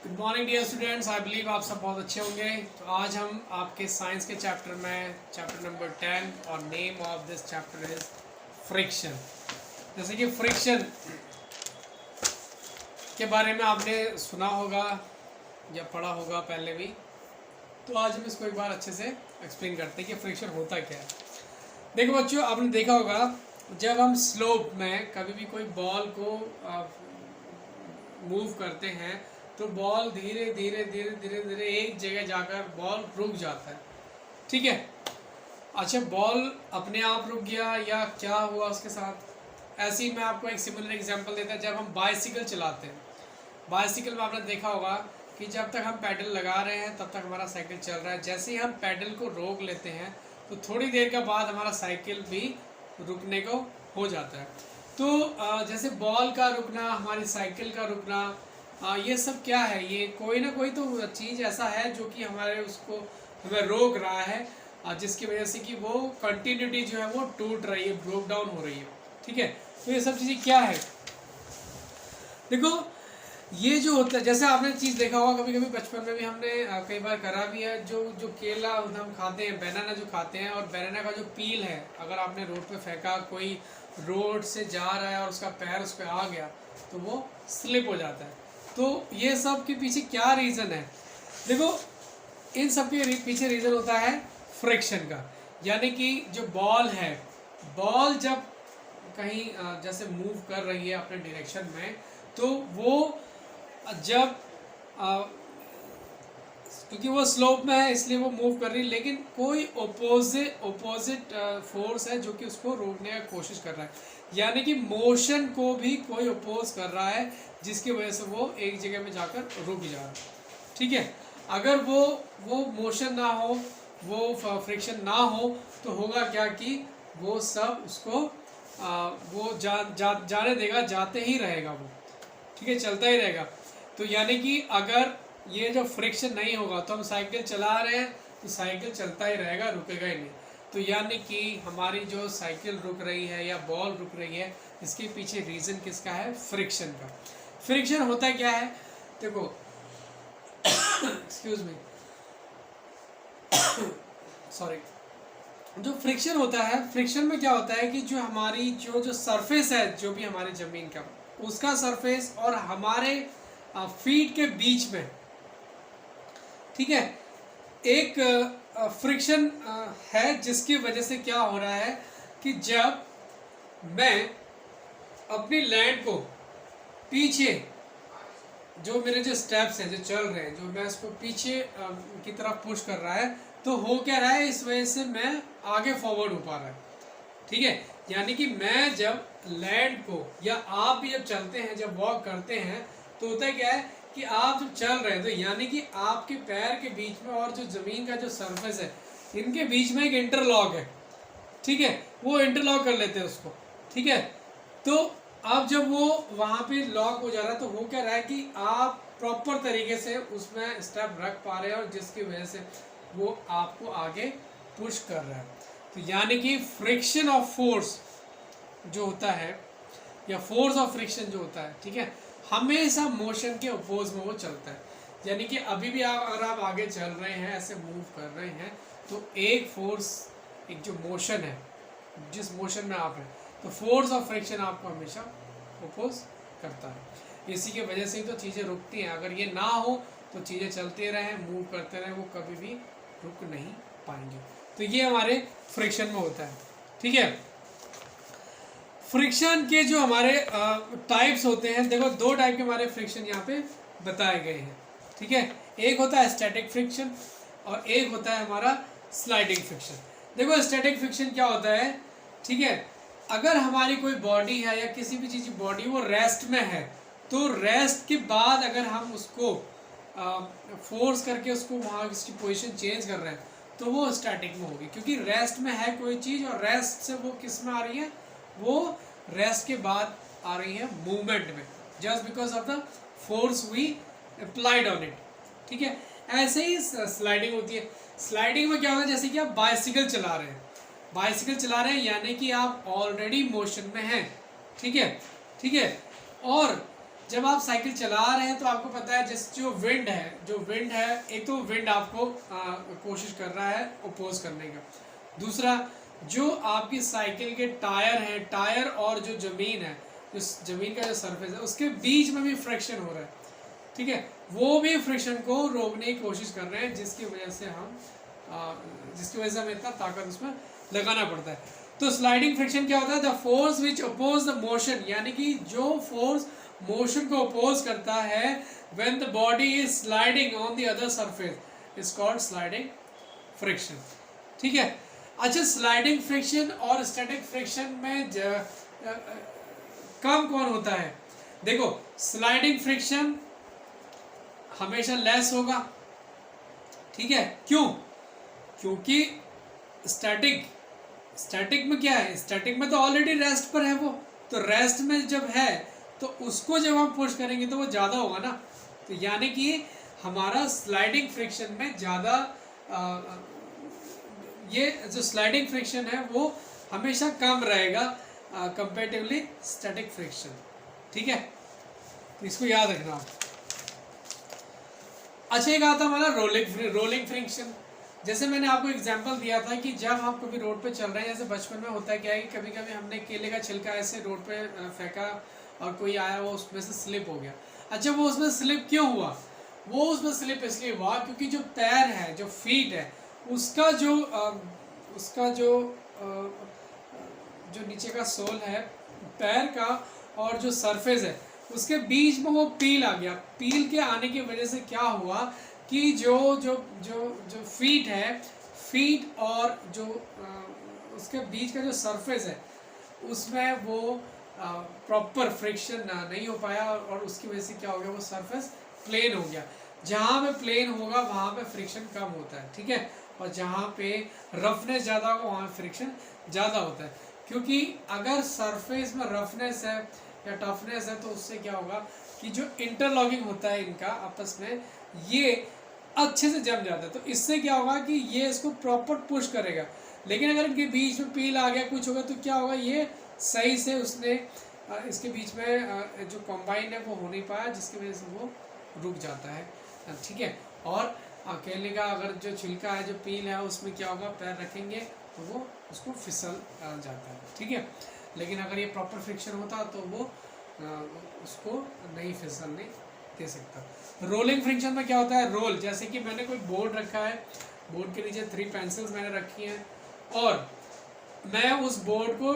Good morning dear students, I believe आप सब बहुत अच्छे होंगे। तो आज हम आपके साइंस के चैप्टर में चैप्टर नंबर 10 और name of this chapter is friction. जैसे कि फ्रिक्शन के बारे में आपने सुना होगा या पढ़ा होगा पहले भी, तो आज हम इसको एक बार अच्छे से एक्सप्लेन करते हैं कि फ्रिक्शन होता क्या है। देखो बच्चों, आपने देखा होगा जब हम स्लोप में कभी भी कोई बॉल को मूव करते हैं तो बॉल धीरे धीरे धीरे धीरे धीरे एक जगह जाकर बॉल रुक जाता है। ठीक है, अच्छा बॉल अपने आप रुक गया या क्या हुआ उसके साथ? ऐसे ही मैं आपको एक सिमिलर एग्जांपल देता हूँ। जब हम बाइसिकल चलाते हैं, बाइसिकल में आपने देखा होगा कि जब तक हम पैडल लगा रहे हैं तब तक हमारा साइकिल चल रहा है। जैसे ही हम पैडल को रोक लेते हैं तो थोड़ी देर के बाद हमारा साइकिल भी रुकने को हो जाता है। तो जैसे बॉल का रुकना, हमारी साइकिल का रुकना, ये सब क्या है? ये कोई ना कोई तो चीज़ ऐसा है जो कि हमारे उसको हमें रोक रहा है, जिसकी वजह से कि वो कंटिन्यूटी जो है वो टूट रही है, ब्रोक डाउन हो रही है। ठीक है, तो ये सब चीज़ें क्या है? देखो, ये जो होता है, जैसे आपने चीज़ देखा होगा कभी कभी बचपन में भी हमने कई बार करा भी है, जो जो केला हम खाते हैं, बनाना जो खाते हैं, और बनाना का जो पील है अगर आपने रोड पे फेंका, कोई रोड से जा रहा है और उसका पैर उस पर आ गया तो वो स्लिप हो जाता है। तो ये सब के पीछे क्या रीज़न है? देखो, इन सब के पीछे रीज़न होता है फ्रिक्शन का। यानी कि जो बॉल है, बॉल जब कहीं जैसे मूव कर रही है अपने डायरेक्शन में, तो वो जब क्योंकि वो स्लोप में है इसलिए वो मूव कर रही है, लेकिन कोई ओपोजिट फोर्स है जो कि उसको रोकने की कोशिश कर रहा है। यानी कि मोशन को भी कोई अपोज कर रहा है, जिसकी वजह से वो एक जगह में जाकर रुक जा रहा है। ठीक है, अगर वो मोशन ना हो, वो फ्रिक्शन ना हो, तो होगा क्या कि वो सब उसको वो जाने देगा, जाते ही रहेगा वो। ठीक है, चलता ही रहेगा। तो यानी कि अगर ये जो फ्रिक्शन नहीं होगा तो हम साइकिल चला रहे हैं तो साइकिल चलता ही रहेगा, रुकेगा ही नहीं। तो यानी कि हमारी जो साइकिल रुक रही है या बॉल रुक रही है, इसके पीछे रीज़न किसका है? फ्रिक्शन का। फ्रिक्शन होता क्या है? देखो एक्सक्यूज मी, सॉरी। जो फ्रिक्शन होता है, फ्रिक्शन में क्या होता है कि जो हमारी जो सरफेस है, जो भी हमारी ज़मीन का, उसका सरफेस और हमारे फीट के बीच में, ठीक है, एक फ्रिक्शन है, जिसकी वजह से क्या हो रहा है कि जब मैं अपनी लैंड को पीछे, जो मेरे जो स्टेप्स हैं जो चल रहे हैं, जो मैं इसको पीछे की तरफ पुश कर रहा है, तो हो क्या रहा है, इस वजह से मैं आगे फॉरवर्ड हो पा रहा है। ठीक है, यानी कि मैं जब लैंड को, या आप भी जब चलते हैं, जब वॉक करते हैं, तो होता है क्या है कि आप जब चल रहे हैं तो यानी कि आपके पैर के बीच में और जो ज़मीन का जो सरफेस है, इनके बीच में एक इंटरलॉक है। ठीक है, वो इंटरलॉक कर लेते हैं उसको। ठीक है, तो अब जब वो वहाँ पे लॉक हो जा रहा है तो हो क्या रहा है कि आप प्रॉपर तरीके से उसमें स्टेप रख पा रहे हैं, और जिसकी वजह से वो आपको आगे पुश कर रहा है। तो यानी कि फ्रिक्शन ऑफ फोर्स जो होता है, या फोर्स ऑफ फ्रिक्शन जो होता है, ठीक है, हमेशा मोशन के अपोज में वो चलता है। यानी कि अभी भी अगर आप आगे चल रहे हैं, ऐसे मूव कर रहे हैं, तो एक फोर्स, एक जो मोशन है, जिस मोशन में आप हैं, तो फोर्स ऑफ फ्रिक्शन आपको हमेशा अपोज करता है। इसी की वजह से ही तो चीज़ें रुकती हैं। अगर ये ना हो तो चीज़ें चलते रहें, मूव करते रहें, वो कभी भी रुक नहीं पाएंगे। तो ये हमारे फ्रिक्शन में होता है। ठीक है, फ्रिक्शन के जो हमारे टाइप्स होते हैं, देखो दो टाइप के हमारे फ्रिक्शन यहाँ पे बताए गए हैं। ठीक है, एक होता है स्टैटिक फ्रिक्शन और एक होता है हमारा स्लाइडिंग फ्रिक्शन। देखो स्टैटिक फ्रिक्शन क्या होता है? ठीक है, अगर हमारी कोई बॉडी है या किसी भी चीज़ की बॉडी वो रेस्ट में है, तो रेस्ट के बाद अगर हम उसको फोर्स करके उसको वहाँ की पोजिशन चेंज कर रहे हैं, तो वो स्टैटिक में होगी, क्योंकि रेस्ट में है कोई चीज़, और रेस्ट से वो किस में आ रही है? वो रेस्ट के बाद आ रही है मूवमेंट में, just because of the force we applied on it. ठीक है, ऐसे ही स्लाइडिंग होती है। स्लाइडिंग में क्या होता है? जैसे कि आप बाइसिकल चला रहे हैं, बाइसिकल चला रहे हैं यानी कि आप ऑलरेडी मोशन में हैं। ठीक है, ठीक है, और जब आप साइकिल चला रहे हैं तो आपको पता है जो विंड है, एक तो विंड आपको कोशिश कर रहा है अपोज करने का। दूसरा, जो आपकी साइकिल के टायर हैं, टायर और जो ज़मीन है, जो ज़मीन का जो सरफेस है, उसके बीच में भी फ्रिक्शन हो रहा है, ठीक है, वो भी फ्रिक्शन को रोकने की कोशिश कर रहे हैं, जिसकी वजह से हमें इतना ताकत उसमें लगाना पड़ता है। तो स्लाइडिंग फ्रिक्शन क्या होता है? The force which oppose the motion, यानी कि जो फोर्स मोशन को अपोज करता है when the body is sliding on the other surface is called sliding friction, ठीक है। अच्छा, स्लाइडिंग फ्रिक्शन और स्टैटिक फ्रिक्शन में कम कौन होता है? देखो, स्लाइडिंग फ्रिक्शन हमेशा लेस होगा, ठीक है। क्यों? क्योंकि स्टैटिक में क्या है? स्टैटिक में तो ऑलरेडी रेस्ट पर है वो, तो रेस्ट में जब है तो उसको जब हम पुश करेंगे तो वो ज़्यादा होगा ना। तो यानी कि हमारा स्लाइडिंग फ्रिक्शन में ज़्यादा ये जो स्लाइडिंग फ्रिक्शन है वो हमेशा कम रहेगा कंपेरेटिवली स्टैटिक फ्रिक्शन, ठीक है। तो इसको याद रखना आप। अच्छा, एक आता हमारा रोलिंग फ्रिक्शन। जैसे मैंने आपको एग्जांपल दिया था कि जब हम कभी रोड पे चल रहे हैं, जैसे बचपन में होता है क्या है कि कभी कभी हमने केले का छिलका ऐसे रोड पे फेंका और कोई आया, वो उसमें से स्लिप हो गया। अच्छा, वो उसमें स्लिप क्यों हुआ? वो उसमें स्लिप इसलिए हुआ क्योंकि जो पैर है, जो फीट है, उसका जो नीचे का सोल है पैर का और जो सरफेस है उसके बीच में वो पील आ गया। पील के आने की वजह से क्या हुआ कि जो जो जो जो फीट है, फीट और जो उसके बीच का जो सरफेस है उसमें वो प्रॉपर फ्रिक्शन नहीं हो पाया और उसकी वजह से क्या हो गया, वो सरफेस प्लेन हो गया। जहाँ पे प्लेन होगा वहाँ पे फ्रिक्शन कम होता है, ठीक है, और जहाँ पे रफनेस ज़्यादा होगा वहाँ फ्रिक्शन ज़्यादा होता है। क्योंकि अगर सरफेस में रफनेस है या टफनेस है तो उससे क्या होगा कि जो इंटरलॉकिंग होता है इनका आपस में, ये अच्छे से जम जाता है। तो इससे क्या होगा कि ये इसको प्रॉपर पुश करेगा। लेकिन अगर इनके बीच में पील आ गया, कुछ होगा, तो क्या होगा, ये सही से उसने इसके बीच में जो कॉम्बाइन है वो हो नहीं पाया, जिसकी वजह से वो रुक जाता है, ठीक है। और केले का अगर जो छिलका है, जो पील है, उसमें क्या होगा, पैर रखेंगे तो वो उसको फिसल जाता है, ठीक है। लेकिन अगर ये प्रॉपर फ्रिक्शन होता तो वो उसको नहीं फिसलने दे सकता। रोलिंग फ्रिक्शन में क्या होता है? रोल, जैसे कि मैंने कोई बोर्ड रखा है, बोर्ड के नीचे 3 पेंसिल्स मैंने रखी हैं और मैं उस बोर्ड को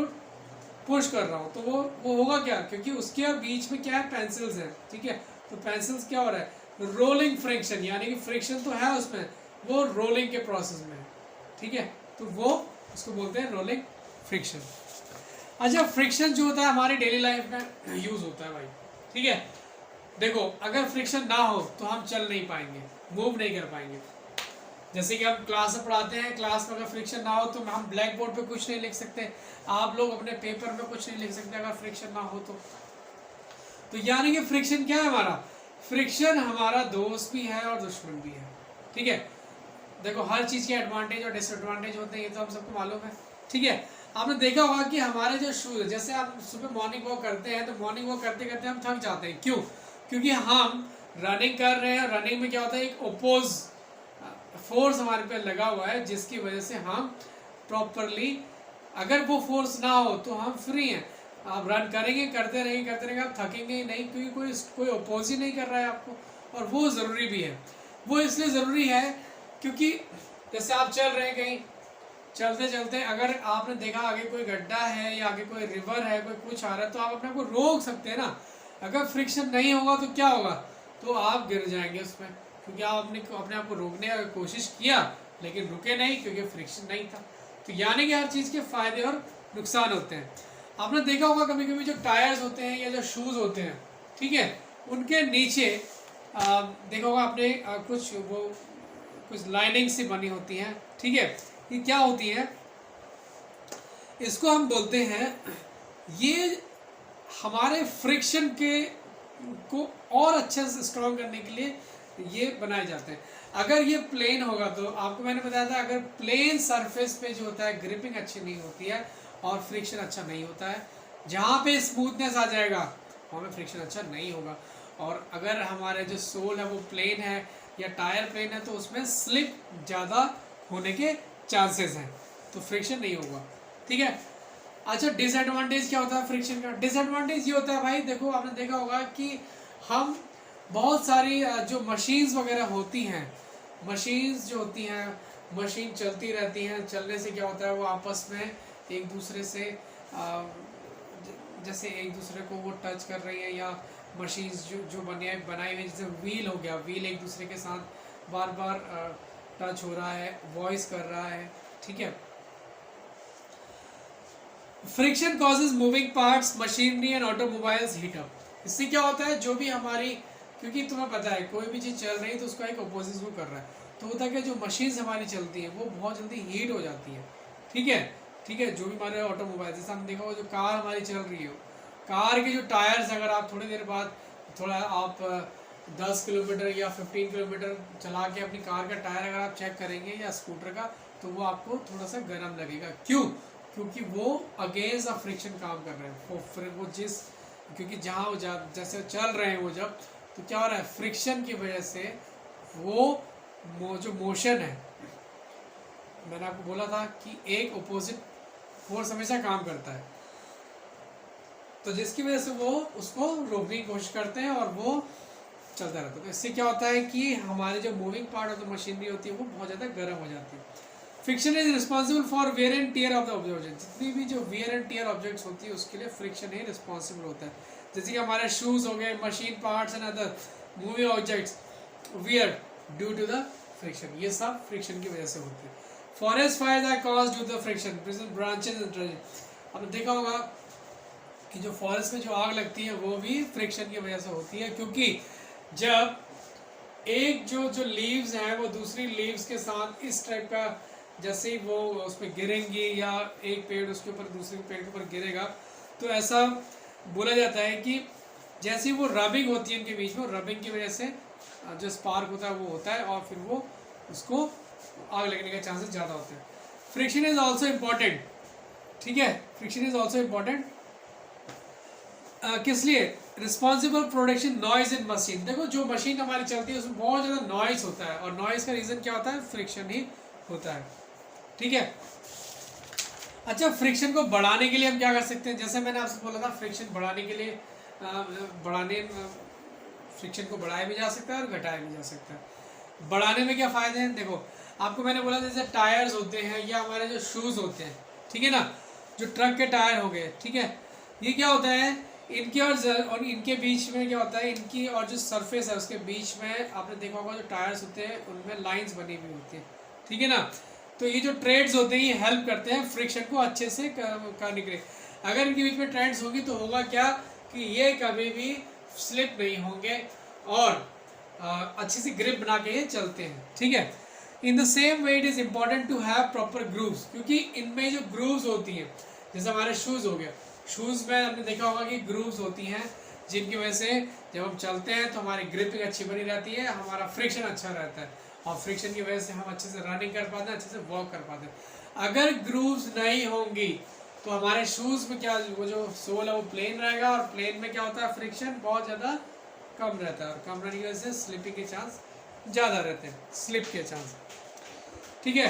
पुश कर रहा हूँ, तो वो होगा क्या, क्योंकि उसके बीच में क्या है, पेंसिल्स हैं, ठीक है। तो पेंसिल्स क्या हो रहा है, रोलिंग फ्रिक्शन, यानी कि फ्रिक्शन तो है उसमें, वो रोलिंग के प्रोसेस में है, ठीक है। तो वो उसको बोलते हैं रोलिंग फ्रिक्शन। अच्छा, फ्रिक्शन जो होता है हमारी डेली लाइफ में यूज होता है भाई, ठीक है। देखो, अगर फ्रिक्शन ना हो तो हम चल नहीं पाएंगे, मूव नहीं कर पाएंगे। जैसे कि हम क्लास में पढ़ाते हैं, क्लास में अगर फ्रिक्शन ना हो तो हम ब्लैक बोर्ड पे कुछ नहीं लिख सकते, आप लोग अपने पेपर में कुछ नहीं लिख सकते अगर फ्रिक्शन ना हो तो यानी कि फ्रिक्शन क्या है हमारा? फ्रिक्शन हमारा दोस्त भी है और दुश्मन भी है, ठीक है। देखो, हर चीज़ के एडवांटेज और डिसएडवांटेज होते हैं, ये तो हम सबको मालूम है, ठीक है। आपने देखा होगा कि हमारे जो शूज, जैसे आप सुबह मॉर्निंग वॉक करते हैं तो मॉर्निंग वॉक करते करते हम थक जाते हैं। क्यों? क्योंकि हम रनिंग कर रहे हैं। रनिंग में क्या होता है, एक ओपोज फोर्स हमारे पे लगा हुआ है, जिसकी वजह से हम प्रॉपरली, अगर वो फोर्स ना हो तो हम फ्री हैं, आप रन करेंगे, करते रहेंगे, आप थकेंगे ही नहीं, क्योंकि कोई ओपोज ही नहीं कर रहा है आपको। और वो ज़रूरी भी है। वो इसलिए ज़रूरी है क्योंकि जैसे आप चल रहे हैं, कहीं चलते चलते अगर आपने देखा आगे कोई गड्ढा है या आगे कोई रिवर है, कोई कुछ आ रहा है, तो आप अपने को रोक सकते हैं ना। अगर फ्रिक्शन नहीं होगा तो क्या होगा, तो आप गिर जाएंगे उसमें, क्योंकि आप अपने आप को रोकने की कोशिश किया लेकिन रुके नहीं, क्योंकि फ्रिक्शन नहीं था। तो यानी कि हर चीज़ के फ़ायदे और नुकसान होते हैं। आपने देखा होगा कभी कभी जो टायर्स होते हैं या जो शूज़ होते हैं, ठीक है, उनके नीचे देखा होगा आपने कुछ लाइनिंग सी बनी होती हैं, ठीक है। ये क्या होती है, इसको हम बोलते हैं, ये हमारे फ्रिक्शन को और अच्छे से स्ट्रॉन्ग करने के लिए ये बनाए जाते हैं। अगर ये प्लेन होगा तो आपको मैंने बताया था, अगर प्लेन सरफेस पे जो होता है ग्रिपिंग अच्छी नहीं होती है और फ्रिक्शन अच्छा नहीं होता है। जहाँ पे स्मूथनेस आ जाएगा वहाँ पे फ्रिक्शन अच्छा नहीं होगा। और अगर हमारे जो सोल है वो प्लेन है या टायर प्लेन है तो उसमें स्लिप ज़्यादा होने के चांसेस हैं, तो फ्रिक्शन नहीं होगा। ठीक है। अच्छा, डिसएडवांटेज क्या होता है फ्रिक्शन का? डिसएडवांटेज ये होता है भाई, देखो आपने देखा होगा कि हम बहुत सारी जो मशीन्स वगैरह होती हैं, मशीन्स जो होती हैं, मशीन चलती रहती हैं, चलने से क्या होता है वो आपस में एक दूसरे से जैसे एक दूसरे को वो टच कर रही है, या मशीन्स जो बनाई हुई, जैसे व्हील हो गया, व्हील एक दूसरे के साथ बार बार टच हो रहा है, वॉइस कर रहा है। ठीक है। Friction causes moving parts, machinery and automobiles heat up. इससे क्या होता है, जो भी हमारी, क्योंकि तुम्हें पता है कोई भी चीज़ चल रही है तो उसका एक अपोजिट वो कर रहा है, तो होता है कि जो मशीन्स हमारी चलती हैं वो बहुत जल्दी हीट हो जाती है। ठीक है। ठीक है। जो भी हमारे ऑटोमोबाइल, जैसे हम देखा होगा जो कार हमारी चल रही हो, कार के जो टायर्स, अगर आप थोड़ी देर बाद थोड़ा आप 10 किलोमीटर या 15 किलोमीटर चला के अपनी कार का टायर अगर आप चेक करेंगे या स्कूटर का, तो वो आपको थोड़ा सा गर्म लगेगा। क्यों? क्योंकि वो अगेंस्ट अ फ्रिक्शन काम कर रहे हैं। वो जिस, क्योंकि जहाँ वो जैसे चल रहे हैं वो जब, तो क्या हो रहा है, फ्रिक्शन की वजह से वो जो मोशन है, मैंने आपको बोला था कि एक अपोजिट फोर्स हमेशा काम करता है, तो जिसकी वजह से वो उसको रोकने की कोशिश करते हैं और वो चलता रहता है। तो इससे क्या होता है कि हमारी जो moving part of the machinery होती है वो बहुत ज़्यादा गर्म हो जाती है। Friction is responsible for wear and tear of the object. जितनी भी जो वेयर एंड टीयर ऑब्जेक्ट्स होती है उसके लिए फ्रिक्शन ही रिस्पॉन्सिबल होता है। जैसे कि हमारे शूज़ हो गए, machine parts and other moving objects wear due to the friction, ये सब फ्रिक्शन की वजह से होते हैं। Forest fires are cause due to the friction, branches and trees. आपने देखा होगा कि जो फॉरेस्ट में जो आग लगती है वो भी फ्रिक्शन की वजह से होती है, क्योंकि जब एक जो लीव्स हैं वो दूसरी लीव्स के साथ इस टाइप का, जैसे ही वो उस पर गिरेंगी या एक पेड़ उसके ऊपर दूसरे पेड़ के ऊपर गिरेगा, तो ऐसा बोला जाता है कि जैसे ही वो रबिंग होती है उनके बीच में, रबिंग की वजह से जो स्पार्क होता है वो होता है और फिर वो उसको आग लगने के चांसेस ज़्यादा होते हैं। Friction is also important. ठीक है। फ्रिक्शन इज ऑल्सो इम्पॉर्टेंट किस लिए? Responsible production noise in machine. देखो जो मशीन हमारी चलती है उसमें बहुत ज़्यादा नॉइज होता है, और नॉइज का रीज़न क्या होता है? फ्रिक्शन ही होता है। ठीक है। अच्छा, फ्रिक्शन को बढ़ाने के लिए हम क्या कर सकते हैं? जैसे मैंने आपसे बोला था, फ्रिक्शन बढ़ाने के लिए फ्रिक्शन को बढ़ाया भी जा सकता है और घटाया भी जा सकता है। बढ़ाने में क्या फ़ायदे हैं? देखो आपको मैंने बोला जैसे टायर्स होते हैं या हमारे जो शूज़ होते हैं, ठीक है ना, जो ट्रक के टायर हो गए, ठीक है, ये क्या होता है, इनके और इनके बीच में क्या होता है, इनकी और जो सरफेस है उसके बीच में आपने देखा होगा जो टायर्स होते हैं उनमें लाइंस बनी हुई होती हैं, ठीक है ना। तो ये जो ट्रेड्स होते हैं ये हेल्प करते हैं फ्रिक्शन को अच्छे से करने के लिए। अगर इनके बीच में ट्रेड्स होगी तो होगा क्या कि ये कभी भी स्लिप नहीं होंगे और अच्छी सी ग्रिप बना के ये चलते हैं, ठीक है। In the same way it is important to have proper grooves, क्योंकि इनमें जो ग्रूव्स होती हैं, जैसे हमारे शूज़ हो गया, शूज़ में आपने देखा होगा कि ग्रूव्स होती हैं जिनकी वजह से जब हम चलते हैं तो हमारी ग्रिपिंग अच्छी बनी रहती है, हमारा फ्रिक्शन अच्छा रहता है और फ्रिक्शन की वजह से हम अच्छे से रनिंग कर पाते हैं, अच्छे से वॉक कर पाते हैं। अगर ग्रूव्स नहीं होंगी तो हमारे शूज़ में क्या, वो जो सोल है वो प्लेन रहेगा और प्लेन में क्या होता है, फ्रिक्शन बहुत ज़्यादा कम रहता है और कम रहने की वजह से स्लिपिंग के चांस ज़्यादा रहते हैं, स्लिप के चांस, ठीक है।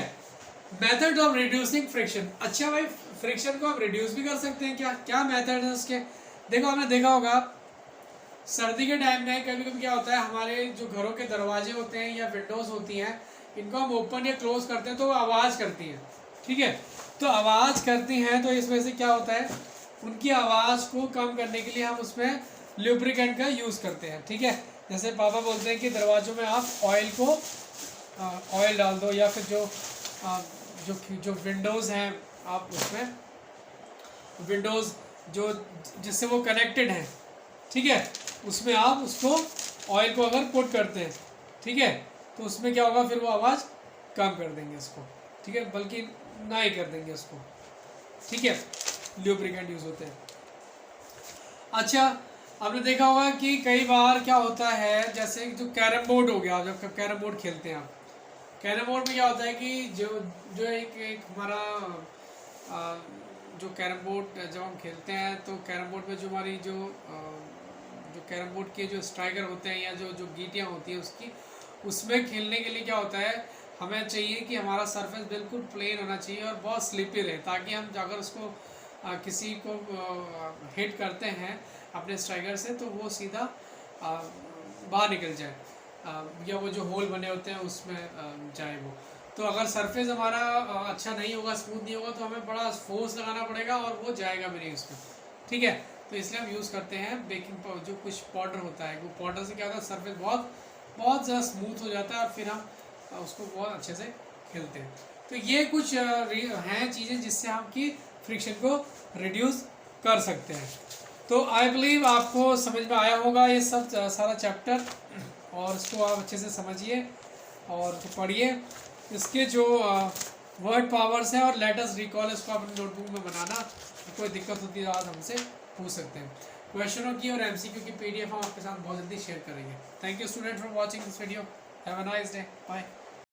Method of reducing friction. अच्छा भाई, फ्रिक्शन को आप रिड्यूस भी कर सकते हैं क्या? क्या मेथड है उसके? देखो आपने देखा होगा सर्दी के टाइम में कभी कभी क्या होता है, हमारे जो घरों के दरवाजे होते हैं या विंडोज़ होती हैं, इनको हम ओपन या क्लोज करते हैं तो वो आवाज़ करती हैं, ठीक है। तो आवाज़ करती हैं तो इस वजह से क्या होता है, उनकी आवाज़ को कम करने के लिए हम उसमें लुब्रिकेंट का यूज़ करते हैं, ठीक है। जैसे पापा बोलते हैं कि दरवाज़ों में आप ऑयल डाल दो, या फिर जो विंडोज़ हैं आप उसमें विंडोज़ जो जिससे वो कनेक्टेड हैं, ठीक है, उसमें आप उसको ऑयल को अगर पुट करते हैं, ठीक है, तो उसमें क्या होगा, फिर वो आवाज़ कम कर देंगे उसको, ठीक है, बल्कि ना ही कर देंगे उसको, ठीक है। ल्यूब्रिकेंट यूज़ होते हैं। अच्छा, आपने देखा होगा कि कई बार क्या होता है, जैसे जो कैरम बोर्ड हो गया, जब कैरम बोर्ड खेलते हैं आप, कैरम बोर्ड में क्या होता है कि जो एक हमारा जो कैरम बोर्ड जब हम खेलते हैं तो कैरम बोर्ड में जो हमारी जो जो कैरम बोर्ड के जो स्ट्राइकर होते हैं या जो जो गीटियाँ होती हैं उसकी, उसमें खेलने के लिए क्या होता है, हमें चाहिए कि हमारा सरफेस बिल्कुल प्लेन होना चाहिए और बहुत स्लिपी रहे, ताकि हम अगर उसको किसी को हिट करते हैं अपने स्ट्राइकर से तो वो सीधा बाहर निकल जाए, या वो जो होल बने होते हैं उसमें जाए वो। तो अगर सरफेस हमारा अच्छा नहीं होगा, स्मूथ नहीं होगा, तो हमें बड़ा फोर्स लगाना पड़ेगा और वो जाएगा भी नहीं उसमें, ठीक है। तो इसलिए हम यूज़ करते हैं बेकिंग पाउडर, जो कुछ पाउडर होता है, वो पाउडर से क्या होता है सरफेस बहुत बहुत ज़्यादा स्मूथ हो जाता है और फिर हम उसको बहुत अच्छे से खेलते हैं। तो ये कुछ हैं चीज़ें जिससे हम की फ्रिक्शन को रिड्यूस कर सकते हैं। तो आई बिलीव आपको समझ में आया होगा ये सब सारा चैप्टर, और इसको आप अच्छे से समझिए और पढ़िए। इसके जो वर्ड पावर्स हैं और लेटर्स रिकॉल, इसको अपनी नोटबुक में बनाना, कोई दिक्कत होती है आज हमसे पूछ सकते हैं। क्वेश्चनों की और एमसीक्यू की पीडीएफ हम आपके साथ बहुत जल्दी शेयर करेंगे। Thank you student for watching this video. Have a nice day. Bye.